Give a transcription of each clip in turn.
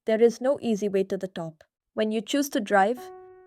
There is no easy way to the top. When you choose to drive,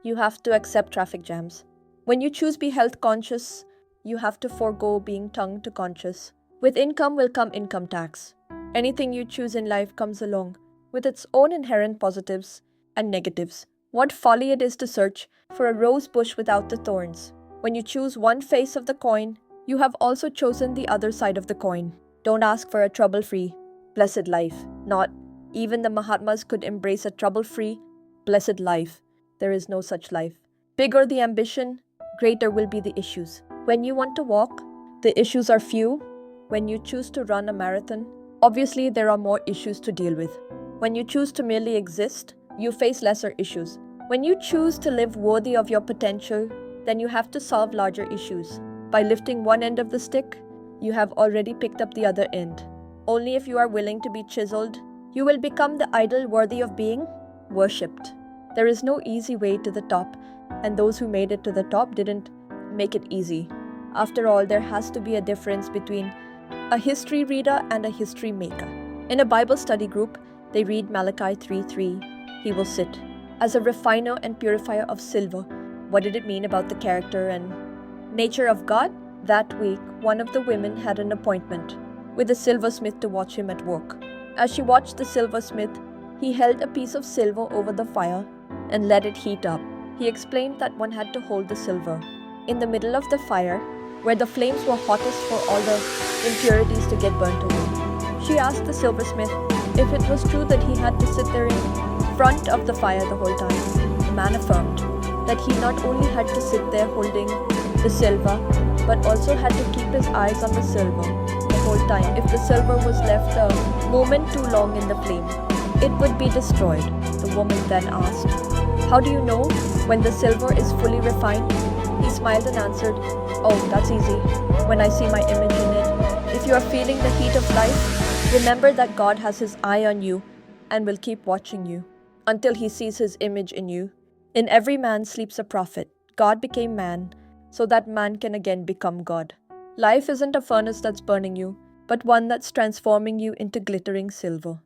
you have to accept traffic jams. When you choose be health conscious, you have to forego being tongue to conscious. With income will come income tax. Anything you choose in life comes along with its own inherent positives and negatives. What folly it is to search for a rose bush without the thorns. When you choose one face of the coin, you have also chosen the other side of the coin. Don't ask for a trouble free, blessed life. Not even the Mahatmas could embrace a trouble free, blessed life. There is no such life. Bigger the ambition, greater will be the issues. When you want to walk, the issues are few. When you choose to run a marathon, obviously there are more issues to deal with. When you choose to merely exist, you face lesser issues. When you choose to live worthy of your potential, then you have to solve larger issues. By lifting one end of the stick, you have already picked up the other end. Only if you are willing to be chiseled, you will become the idol worthy of being worshipped. There is no easy way to the top, and those who made it to the top didn't make it easy. After all, there has to be a difference between a history reader and a history maker. In a Bible study group, they read Malachi 3:3. He will sit as a refiner and purifier of silver. What did it mean about the character and nature of God? That week, one of the women had an appointment with the silversmith to watch him at work. As she watched the silversmith, he held a piece of silver over the fire and let it heat up. He explained that one had to hold the silver in the middle of the fire, where the flames were hottest for all the impurities to get burnt away. She asked the silversmith if it was true that he had to sit there in front of the fire the whole time. The man affirmed that he not only had to sit there holding the silver, but also had to keep his eyes on the silver the whole time. If the silver was left a moment too long in the flame, it would be destroyed. The woman then asked, "How do you know when the silver is fully refined?" He smiled and answered, "Oh, that's easy. When I see my image in it." If you are feeling the heat of life, remember that God has His eye on you and will keep watching you until He sees His image in you. In every man sleeps a prophet. God became man so that man can again become God. Life isn't a furnace that's burning you, but one that's transforming you into glittering silver.